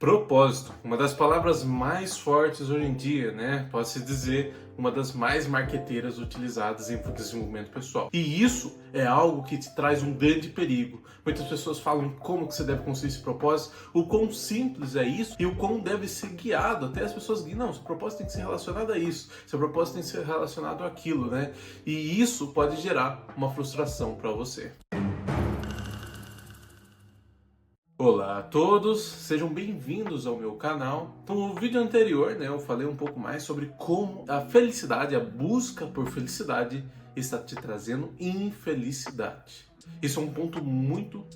Propósito, uma das palavras mais fortes hoje em dia, né? Pode-se dizer uma das mais marqueteiras utilizadas em desenvolvimento pessoal. E isso é algo que te traz um grande perigo. Muitas pessoas falam como que você deve construir esse propósito, o quão simples é isso e o quão deve ser guiado. Até as pessoas guiam, não, seu propósito tem que ser relacionado a isso, seu propósito tem que ser relacionado àquilo, né? E isso pode gerar uma frustração para você. Olá a todos, sejam bem-vindos ao meu canal. No vídeo anterior, né, eu falei um pouco mais sobre como a felicidade, a busca por felicidade está te trazendo infelicidade. Isso é um ponto muito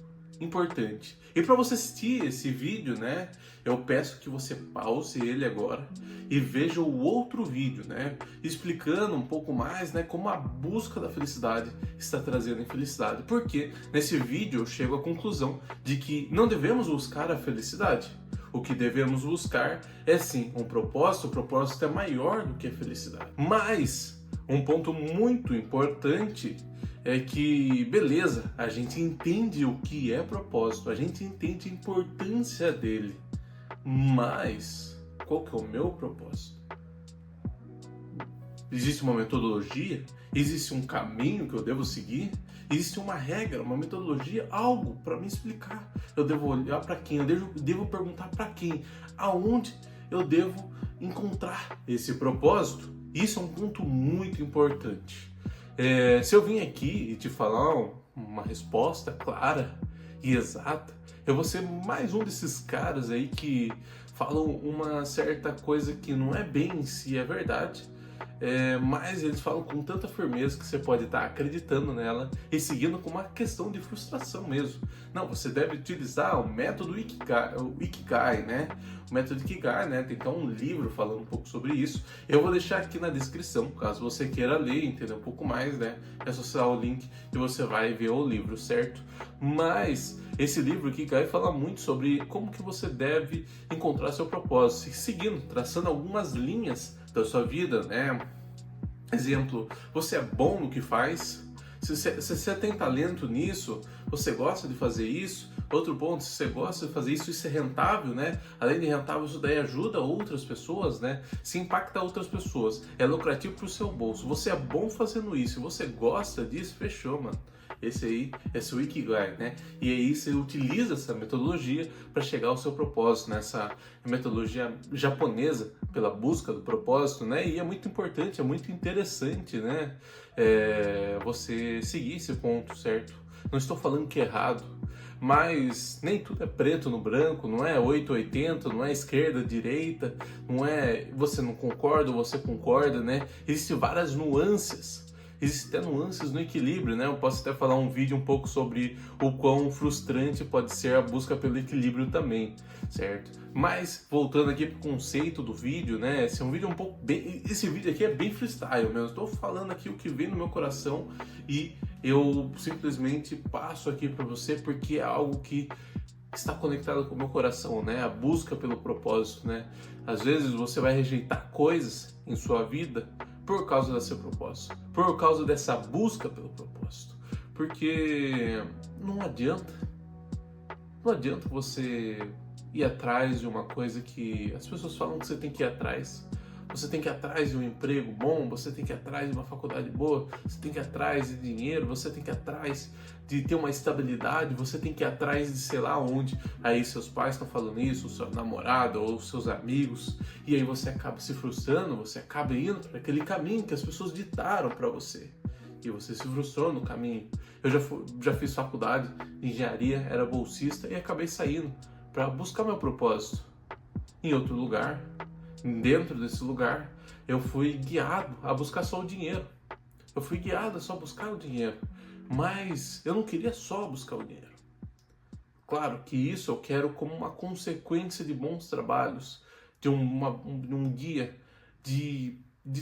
importante. E para você assistir esse vídeo, né, eu peço que você pause ele agora e veja o outro vídeo, né, explicando um pouco mais, né, como a busca da felicidade está trazendo infelicidade. Porque nesse vídeo eu chego à conclusão de que não devemos buscar a felicidade. O que devemos buscar é sim um propósito. O propósito é maior do que a felicidade. Mas um ponto muito importante é que, beleza, a gente entende o que é propósito, a gente entende a importância dele, mas qual que é o meu propósito? Existe uma metodologia? Existe um caminho que eu devo seguir? Existe uma regra, uma metodologia, algo para me explicar? Eu devo olhar para quem? Eu devo perguntar para quem? Aonde eu devo encontrar esse propósito? Isso é um ponto muito importante. Se eu vim aqui e te falar uma resposta clara e exata, eu vou ser mais um desses caras aí que falam uma certa coisa que não é bem em si a verdade, mas eles falam com tanta firmeza que você pode estar acreditando nela e seguindo com uma questão de frustração mesmo. Não, você deve utilizar o método Ikigai, né? O método Ikigai, né? Tem até um livro falando um pouco sobre isso. Eu vou deixar aqui na descrição, caso você queira ler e entender um pouco mais, né? É só acessar o link e você vai ver o livro, certo? Mas esse livro Ikigai fala muito sobre como que você deve encontrar seu propósito, seguindo, traçando algumas linhas da sua vida, né? Exemplo, você é bom no que faz? Se você tem talento nisso, você gosta de fazer isso? Outro ponto, se você gosta de fazer isso, isso é rentável, né? Além de rentável, isso daí ajuda outras pessoas, né? Se impacta outras pessoas, é lucrativo para o seu bolso. Você é bom fazendo isso, você gosta disso, fechou, mano. Esse aí é seu Ikigai, né? E aí você utiliza essa metodologia para chegar ao seu propósito, nessa metodologia japonesa pela busca do propósito, né? E é muito importante, é muito interessante, né? Você seguir esse ponto, certo? Não estou falando que é errado, mas nem tudo é preto no branco, não é 880, não é esquerda, direita, não é você não concorda ou você concorda, né? Existem várias nuances. Existem até nuances no equilíbrio, né? Eu posso até falar um vídeo um pouco sobre o quão frustrante pode ser a busca pelo equilíbrio também, certo? Mas, voltando aqui pro conceito do vídeo, né? Esse é um vídeo um pouco bem... Esse vídeo aqui é bem freestyle mesmo. Estou falando aqui o que vem no meu coração e eu simplesmente passo aqui para você porque é algo que está conectado com o meu coração, né? A busca pelo propósito, né? Às vezes você vai rejeitar coisas em sua vida por causa do seu propósito, por causa dessa busca pelo propósito. Porque não adianta você ir atrás de uma coisa que as pessoas falam que você tem que ir atrás. Você tem que ir atrás de um emprego bom, você tem que ir atrás de uma faculdade boa, você tem que ir atrás de dinheiro, você tem que ir atrás de ter uma estabilidade, você tem que ir atrás de sei lá onde. Aí seus pais estão falando isso, o seu namorado ou seus amigos, e aí você acaba se frustrando, você acaba indo para aquele caminho que as pessoas ditaram para você. E você se frustrou no caminho. Eu já fiz faculdade de engenharia, era bolsista e acabei saindo para buscar meu propósito em outro lugar. Dentro desse lugar, eu fui guiado a buscar só o dinheiro. Eu fui guiado a só buscar o dinheiro. Mas eu não queria só buscar o dinheiro. Claro que isso eu quero como uma consequência de bons trabalhos, de um guia, de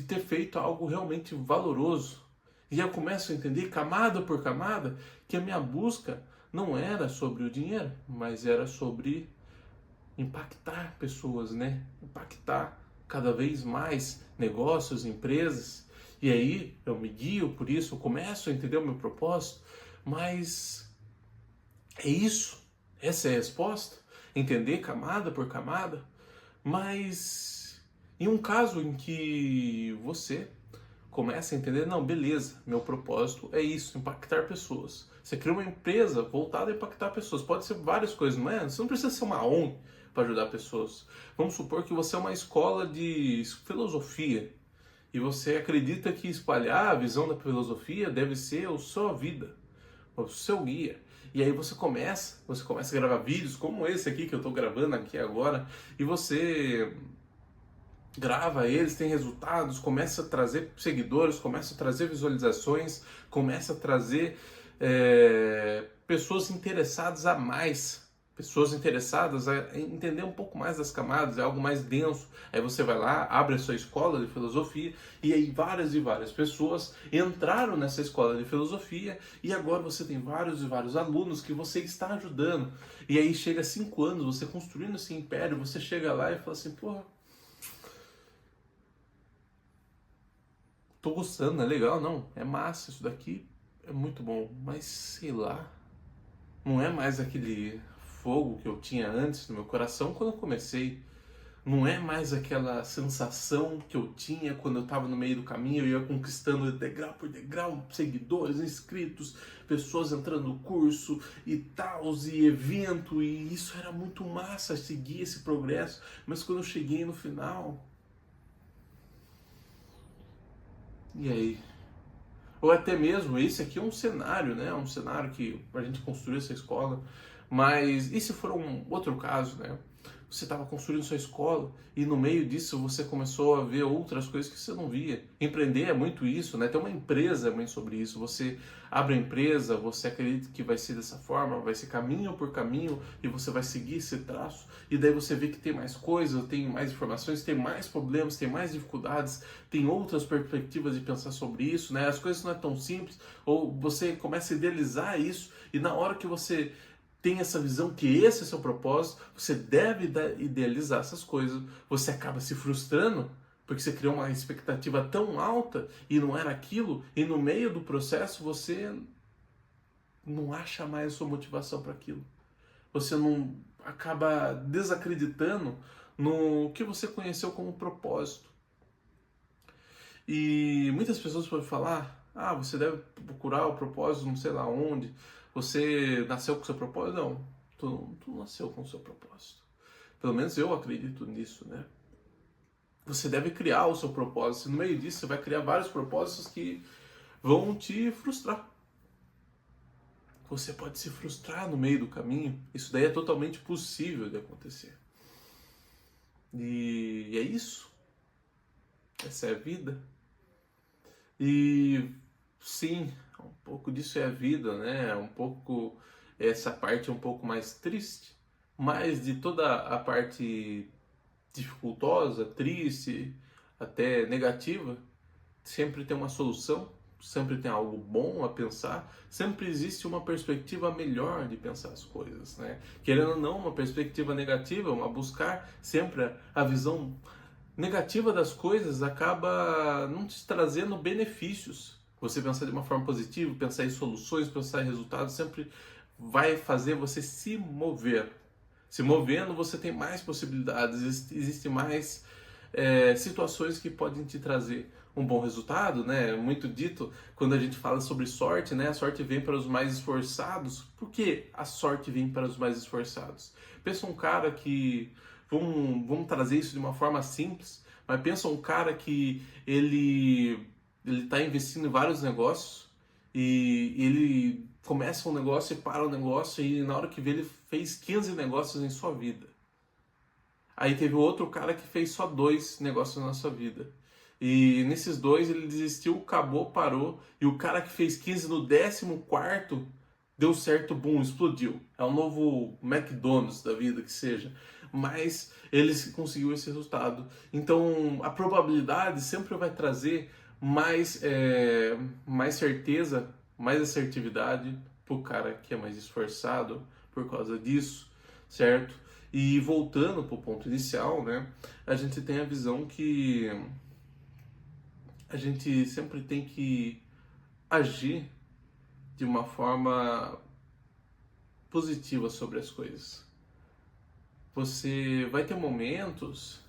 ter feito algo realmente valoroso. E eu começo a entender, camada por camada, que a minha busca não era sobre o dinheiro, mas era sobre impactar pessoas, né? Impactar cada vez mais negócios, empresas. E aí eu me guio por isso, eu começo a entender o meu propósito, mas é isso? Essa é a resposta? entender camada por camada, mas em um caso em que você começa a entender, não, beleza, meu propósito é isso, impactar pessoas. Você cria uma empresa voltada a impactar pessoas. Pode ser várias coisas, não é? Você não precisa ser uma ONG para ajudar pessoas. Vamos supor que você é uma escola de filosofia e você acredita que espalhar a visão da filosofia deve ser a sua vida, o seu guia. E aí você começa a gravar vídeos como esse aqui que eu estou gravando aqui agora, e você grava eles, tem resultados, começa a trazer seguidores, começa a trazer visualizações, começa a trazer pessoas interessadas a mais, pessoas interessadas a entender um pouco mais das camadas, é algo mais denso. Aí você vai lá, abre a sua escola de filosofia, e aí várias e várias pessoas entraram nessa escola de filosofia, e agora você tem vários e vários alunos que você está ajudando. E aí chega 5 anos, você construindo esse império, você chega lá e fala assim, porra, tô gostando, é legal, não, é massa, isso daqui é muito bom, mas sei lá, não é mais aquele fogo que eu tinha antes no meu coração quando eu comecei. Não é mais aquela sensação que eu tinha quando eu estava no meio do caminho, eu ia conquistando degrau por degrau, seguidores, inscritos, pessoas entrando no curso e tal, e evento, e isso era muito massa, seguir esse progresso. Mas quando eu cheguei no final, e aí? Ou até mesmo, esse aqui é um cenário, né? Um cenário que a gente construiu essa escola. Mas e se for um outro caso, né? Você estava construindo sua escola e no meio disso você começou a ver outras coisas que você não via. Empreender é muito isso, né? Ter uma empresa é muito sobre isso. Você abre a empresa, você acredita que vai ser dessa forma, vai ser caminho por caminho e você vai seguir esse traço. E daí você vê que tem mais coisas, tem mais informações, tem mais problemas, tem mais dificuldades, tem outras perspectivas de pensar sobre isso, né? As coisas não é tão simples, ou você começa a idealizar isso e na hora que você tem essa visão que esse é seu propósito, você deve idealizar essas coisas, você acaba se frustrando porque você criou uma expectativa tão alta e não era aquilo, e no meio do processo você não acha mais a sua motivação para aquilo. Você não acaba desacreditando no que você conheceu como propósito. E muitas pessoas podem falar, você deve procurar o propósito não sei lá onde, você nasceu com o seu propósito. Não, tu não nasceu com o seu propósito. Pelo menos eu acredito nisso, né? Você deve criar o seu propósito. E no meio disso você vai criar vários propósitos que vão te frustrar. Você pode se frustrar no meio do caminho. Isso daí é totalmente possível de acontecer. E é isso. Essa é a vida. E sim, um pouco disso é a vida, né? Um pouco essa parte é um pouco mais triste, mas de toda a parte dificultosa, triste, até negativa, sempre tem uma solução, sempre tem algo bom a pensar, sempre existe uma perspectiva melhor de pensar as coisas, né? Querendo ou não, uma perspectiva negativa, uma buscar sempre a visão negativa das coisas acaba não te trazendo benefícios. Você pensar de uma forma positiva, pensar em soluções, pensar em resultados, sempre vai fazer você se mover. Se movendo, você tem mais possibilidades, existem mais situações que podem te trazer um bom resultado, né? Muito dito quando a gente fala sobre sorte, né? A sorte vem para os mais esforçados. Por que a sorte vem para os mais esforçados? Pensa um cara que vamos trazer isso de uma forma simples, mas pensa um cara que ele está investindo em vários negócios e ele começa um negócio e para o negócio e na hora que vê ele fez 15 negócios em sua vida. Aí teve outro cara que fez só 2 negócios na sua vida. E nesses 2 ele desistiu, acabou, parou. E o cara que fez 15 no 14º deu certo, boom, explodiu. É um novo McDonald's da vida que seja. Mas ele conseguiu esse resultado. Então a probabilidade sempre vai trazer mais certeza, mais assertividade para o cara que é mais esforçado por causa disso, certo? E voltando para o ponto inicial, né, a gente tem a visão que a gente sempre tem que agir de uma forma positiva sobre as coisas. você vai ter momentos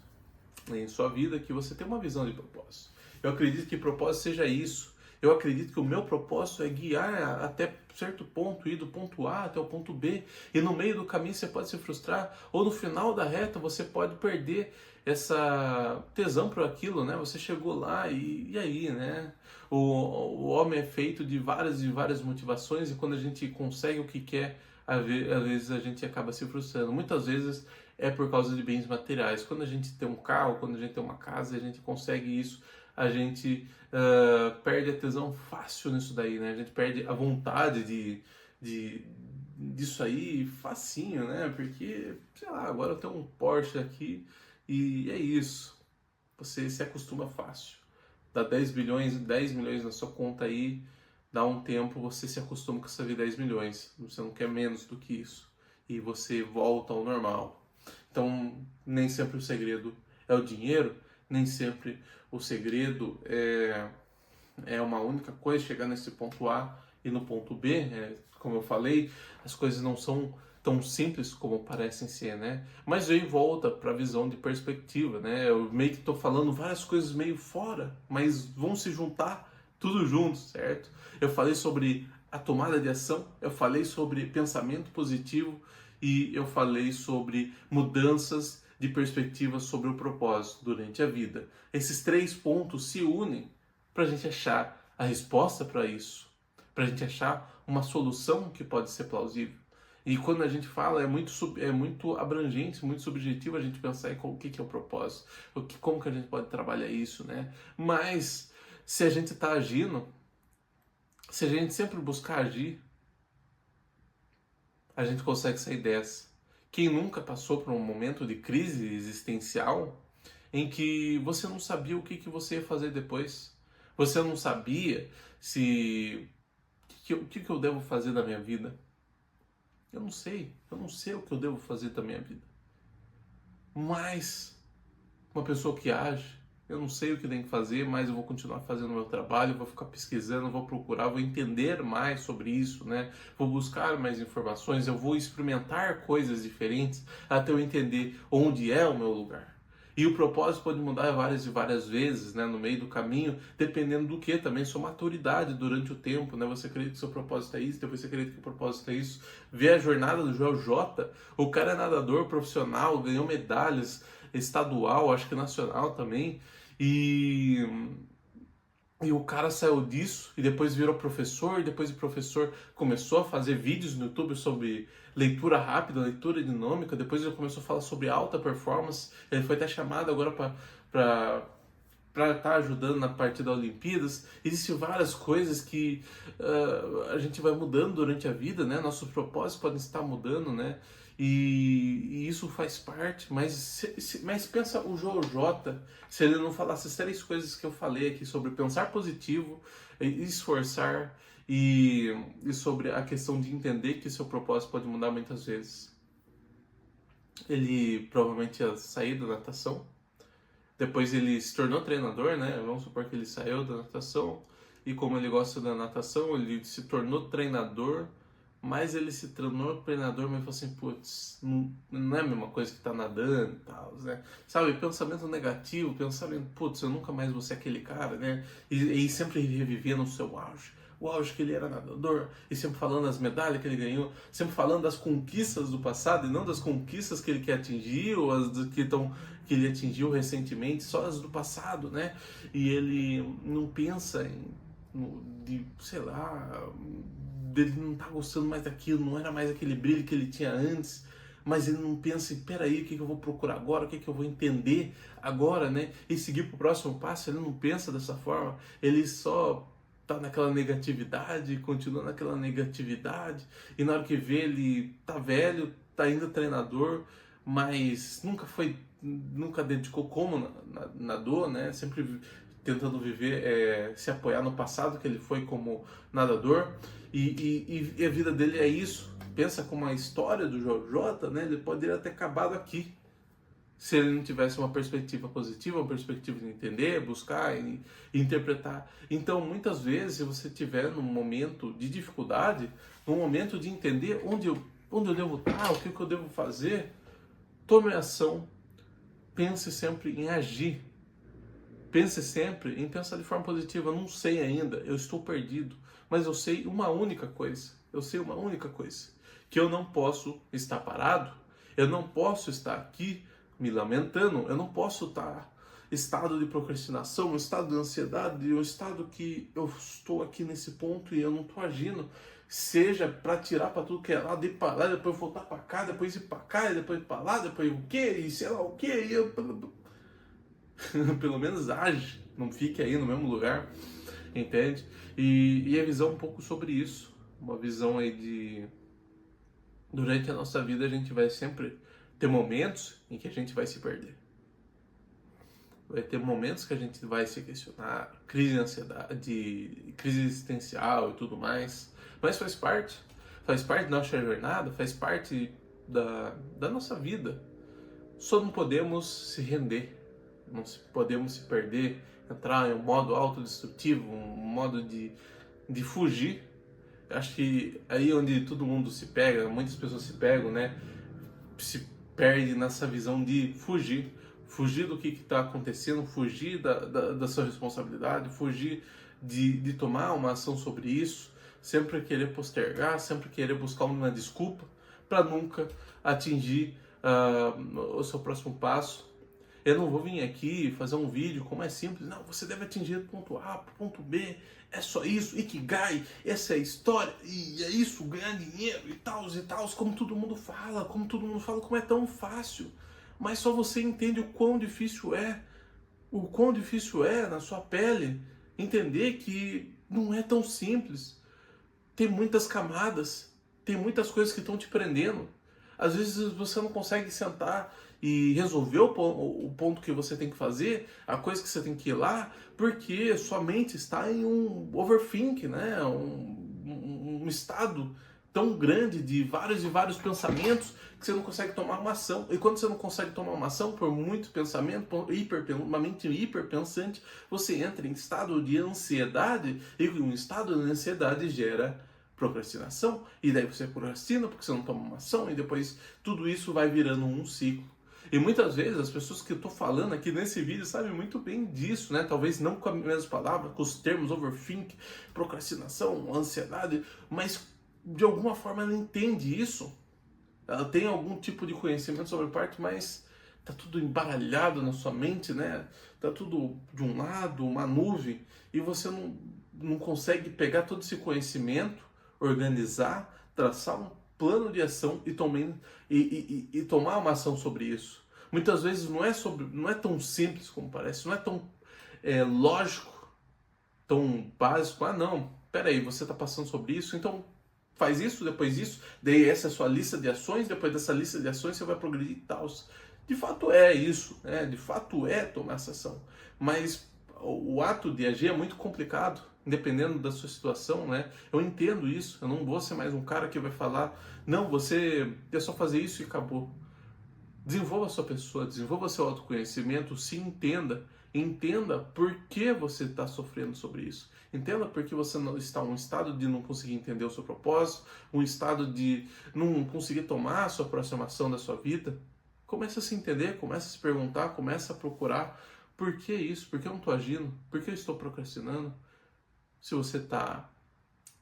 em sua vida que você tem uma visão de propósito. Eu acredito que propósito seja isso. Eu acredito que o meu propósito é guiar até certo ponto, ir do ponto A até o ponto B, e no meio do caminho você pode se frustrar, ou no final da reta você pode perder essa tesão por aquilo, né? Você chegou lá e aí, né? O homem é feito de várias e várias motivações, e quando a gente consegue o que quer, às vezes a gente acaba se frustrando. Muitas vezes é por causa de bens materiais. Quando a gente tem um carro, quando a gente tem uma casa, a gente consegue isso, a gente perde a tesão fácil nisso daí, né? A gente perde a vontade disso aí facinho, né? Porque, sei lá, agora eu tenho um Porsche aqui e é isso. Você se acostuma fácil. Dá 10 bilhões, 10 milhões na sua conta aí, dá um tempo, você se acostuma com essa vida 10 milhões. Você não quer menos do que isso. E você volta ao normal. Então, nem sempre o segredo é o dinheiro, nem sempre o segredo é uma única coisa, chegar nesse ponto A e no ponto B. Como eu falei, as coisas não são tão simples como parecem ser, né? Mas aí volta para a visão de perspectiva, né? Eu meio que estou falando várias coisas meio fora, mas vão se juntar tudo junto, certo? Eu falei sobre a tomada de ação, eu falei sobre pensamento positivo e eu falei sobre mudanças de perspectiva sobre o propósito durante a vida. Esses 3 pontos se unem para a gente achar a resposta para isso, para a gente achar uma solução que pode ser plausível. E quando a gente fala, é muito abrangente, muito subjetivo a gente pensar em o que é o propósito, como que a gente pode trabalhar isso, né? Mas se a gente está agindo, se a gente sempre buscar agir, a gente consegue sair dessa. Quem nunca passou por um momento de crise existencial em que você não sabia o que você ia fazer depois? Você não sabia se o que eu devo fazer da minha vida? Eu não sei o que eu devo fazer da minha vida. Mas uma pessoa que age, eu não sei o que tem que fazer, mas eu vou continuar fazendo o meu trabalho, vou ficar pesquisando, vou procurar, vou entender mais sobre isso, né? Vou buscar mais informações, eu vou experimentar coisas diferentes até eu entender onde é o meu lugar. E o propósito pode mudar várias e várias vezes, né, no meio do caminho, dependendo do que também, sua maturidade durante o tempo, né? Você acredita que seu propósito é isso, depois você acredita que o propósito é isso. Vê a jornada do Joel J, o cara é nadador profissional, ganhou medalhas estadual, acho que nacional também, e o cara saiu disso e depois virou professor, e depois o professor começou a fazer vídeos no YouTube sobre leitura rápida, leitura dinâmica, depois ele começou a falar sobre alta performance, ele foi até chamado agora para estar ajudando na parte das Olimpíadas. Existem várias coisas que a gente vai mudando durante a vida, né? Nossos propósitos podem estar mudando, né? E isso faz parte, mas pensa o Joel J, se ele não falasse as 3 coisas que eu falei aqui sobre pensar positivo, esforçar e sobre a questão de entender que seu propósito pode mudar muitas vezes. Ele provavelmente ia sair da natação, depois ele se tornou treinador, né? Vamos supor que ele saiu da natação e como ele gosta da natação, ele se tornou treinador, mas ele se tornou treinador, mas falou assim, putz, não é a mesma coisa que tá nadando e tal, né? Sabe, pensamento negativo, pensamento, putz, eu nunca mais vou ser aquele cara, né? E sempre revivendo o seu auge. O auge que ele era nadador, e sempre falando das medalhas que ele ganhou, sempre falando das conquistas do passado e não das conquistas que ele quer atingir, ou as que ele atingiu recentemente, só as do passado, né? E ele não pensa sei lá, dele não tá gostando mais daquilo, não era mais aquele brilho que ele tinha antes, mas ele não pensa em, peraí, o que eu vou procurar agora, o que eu vou entender agora, né? E seguir pro próximo passo, ele não pensa dessa forma, ele só tá naquela negatividade, continua naquela negatividade, e na hora que vê, ele tá velho, tá ainda treinador, mas nunca dedicou como nadou, né? Sempre tentando viver, se apoiar no passado que ele foi como nadador, e a vida dele é isso. Pensa como a história do Joel J, né? Ele poderia ter acabado aqui se ele não tivesse uma perspectiva positiva, uma perspectiva de entender, buscar e interpretar. Então, muitas vezes, se você estiver num momento de dificuldade, num momento de entender onde eu devo estar, o que eu devo fazer, Tome ação, pense sempre em agir. Pense sempre em pensar de forma positiva. Eu não sei ainda, eu estou perdido, mas eu sei uma única coisa. Eu sei uma única coisa, que eu não posso estar parado, eu não posso estar aqui me lamentando, eu não posso estar em estado de procrastinação, um estado de ansiedade, um estado que eu estou aqui nesse ponto e eu não estou agindo, seja para tirar para tudo que é lado, ir para lá, depois voltar para cá, depois ir para cá, e depois ir para lá, depois o quê, e sei lá o quê, e eu... pelo menos age, não fique aí no mesmo lugar, entende? E a visão um pouco sobre isso, uma visão aí de... Durante a nossa vida a gente vai sempre ter momentos em que a gente vai se perder. Vai ter momentos que a gente vai se questionar, crise de ansiedade, crise existencial e tudo mais, mas faz parte da nossa jornada, faz parte da nossa vida. Só não podemos se render, não podemos se perder, entrar em um modo autodestrutivo, um modo de fugir. Acho que aí onde todo mundo se pega, muitas pessoas se pegam, né? Se perde nessa visão de fugir. Fugir do que está acontecendo, fugir da sua responsabilidade, fugir de tomar uma ação sobre isso, sempre querer postergar, sempre querer buscar uma desculpa para nunca atingir o seu próximo passo. Eu não vou vir aqui fazer um vídeo como é simples, não, você deve atingir do ponto A para o ponto B, é só isso, Ikigai, essa é a história, e é isso, ganhar dinheiro e tal, como todo mundo fala, como é tão fácil, mas só você entende o quão difícil é na sua pele, entender que não é tão simples, tem muitas camadas, tem muitas coisas que estão te prendendo. Às vezes você não consegue sentar e resolver o ponto que você tem que fazer, a coisa que você tem que ir lá, porque sua mente está em um overthink, né? Um estado tão grande de vários e vários pensamentos que você não consegue tomar uma ação. E quando você não consegue tomar uma ação por muito pensamento, por uma mente hiperpensante, você entra em estado de ansiedade, e um estado de ansiedade gera procrastinação, e daí você procrastina porque você não toma uma ação, e depois tudo isso vai virando um ciclo. E muitas vezes as pessoas que eu estou falando aqui nesse vídeo sabem muito bem disso, né? Talvez não com as mesmas palavras, com os termos overthink, procrastinação, ansiedade, mas de alguma forma ela entende isso. Ela tem algum tipo de conhecimento sobre a parte, mas tá tudo embaralhado na sua mente, né? Tá tudo de um lado, uma nuvem, e você não consegue pegar todo esse conhecimento, organizar, traçar um plano de ação e tomar uma ação sobre isso. Muitas vezes não é tão simples como parece, não é tão lógico, tão básico. Ah, não, peraí, você está passando sobre isso, então faz isso, depois isso, daí essa é a sua lista de ações, depois dessa lista de ações você vai progredir e tal. De fato é isso, né? De fato é tomar essa ação, mas o ato de agir é muito complicado, dependendo da sua situação, né? Eu entendo isso, eu não vou ser mais um cara que vai falar, não, você é só fazer isso e acabou. Desenvolva a sua pessoa, desenvolva seu autoconhecimento, se entenda por que você está sofrendo sobre isso. Entenda por que você não está em um estado de não conseguir entender o seu propósito, um estado de não conseguir tomar a sua próxima ação da sua vida. Comece a se entender, comece a se perguntar, comece a procurar por que isso, por que eu não estou agindo, por que eu estou procrastinando. Se você está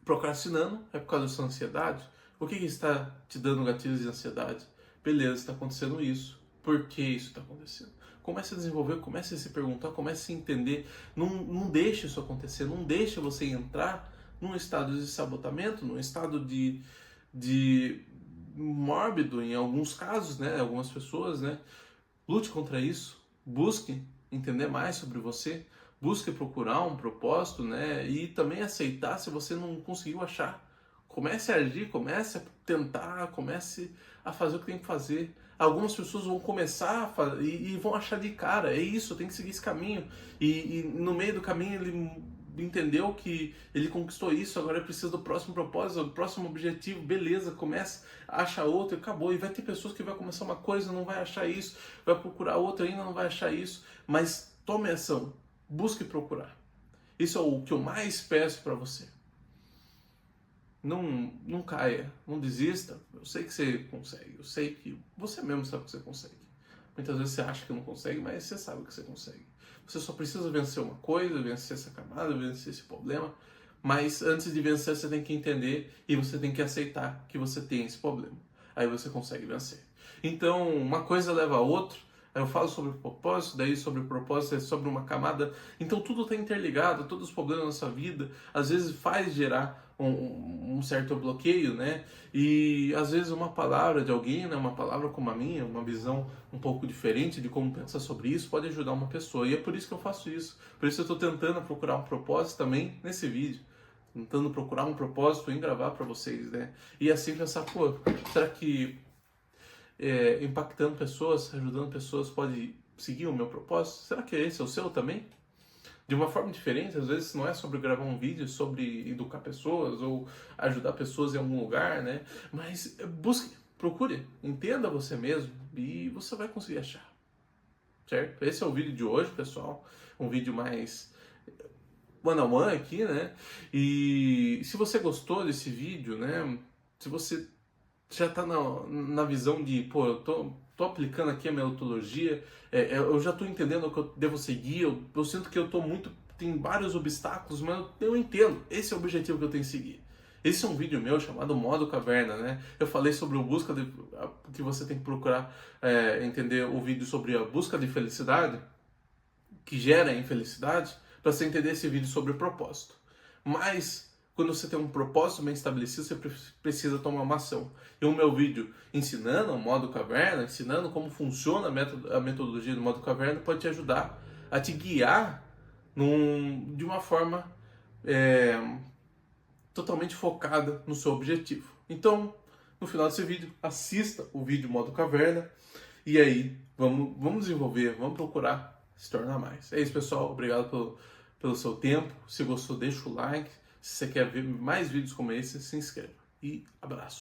procrastinando, é por causa da sua ansiedade. O que está te dando gatilhos de ansiedade? Beleza, está acontecendo isso. Por que isso está acontecendo? Comece a desenvolver, comece a se perguntar, comece a se entender. Não deixe isso acontecer, não deixe você entrar num estado de sabotamento, num estado de mórbido em alguns casos, né? Algumas pessoas, né? Lute contra isso, busque entender mais sobre você, busque procurar um propósito, né? E também aceitar se você não conseguiu achar. Comece a agir, comece a tentar, comece a fazer o que tem que fazer. Algumas pessoas vão começar a fazer, e vão achar de cara, é isso, tem que seguir esse caminho. E no meio do caminho ele entendeu que ele conquistou isso, agora ele precisa do próximo propósito, do próximo objetivo, beleza, começa, acha outro e acabou. E vai ter pessoas que vai começar uma coisa, não vai achar isso, vai procurar outra ainda, não vai achar isso, mas tome ação, busque procurar. Isso é o que eu mais peço para você. não caia, não desista. Eu sei que você consegue, eu sei que você mesmo sabe que você consegue. Muitas vezes você acha que não consegue, mas você sabe que você consegue. Você só precisa vencer uma coisa, vencer essa camada, vencer esse problema. Mas antes de vencer, você tem que entender e você tem que aceitar que você tem esse problema. Aí você consegue vencer. Então, uma coisa leva a outra. Aí eu falo sobre o propósito, daí sobre o propósito é sobre uma camada. Então tudo está interligado, todos os problemas na sua vida, às vezes faz gerar um certo bloqueio, né? E às vezes uma palavra de alguém, né? Uma palavra como a minha, uma visão um pouco diferente de como pensar sobre isso, pode ajudar uma pessoa. E é por isso que eu faço isso. Por isso eu estou tentando procurar um propósito também nesse vídeo. Tentando procurar um propósito em gravar para vocês, né? E assim pensar, pô, será que impactando pessoas, ajudando pessoas, pode seguir o meu propósito? Será que esse é o seu também? De uma forma diferente, às vezes não é sobre gravar um vídeo, sobre educar pessoas ou ajudar pessoas em algum lugar, né? Mas busque, procure, entenda você mesmo e você vai conseguir achar, certo? Esse é o vídeo de hoje, pessoal. Um vídeo mais one-on-one aqui, né? E se você gostou desse vídeo, né? Se você já está na visão de, pô, eu tô aplicando aqui a metodologia, eu já estou entendendo o que eu devo seguir, eu sinto que eu tô muito, tem vários obstáculos, mas eu entendo, esse é o objetivo que eu tenho que seguir. Esse é um vídeo meu chamado Modo Caverna, né? Eu falei sobre a busca que você tem que procurar entender o vídeo sobre a busca de felicidade, que gera infelicidade, para você entender esse vídeo sobre o propósito. Mas quando você tem um propósito bem estabelecido, você precisa tomar uma ação. E o meu vídeo ensinando o modo caverna, ensinando como funciona a metodologia do modo caverna, pode te ajudar a te guiar de uma forma totalmente focada no seu objetivo. Então, no final desse vídeo, assista o vídeo modo caverna e aí vamos desenvolver, vamos procurar se tornar mais. É isso, pessoal. Obrigado pelo seu tempo. Se gostou, deixa o like. Se você quer ver mais vídeos como esse, se inscreva. E abraço.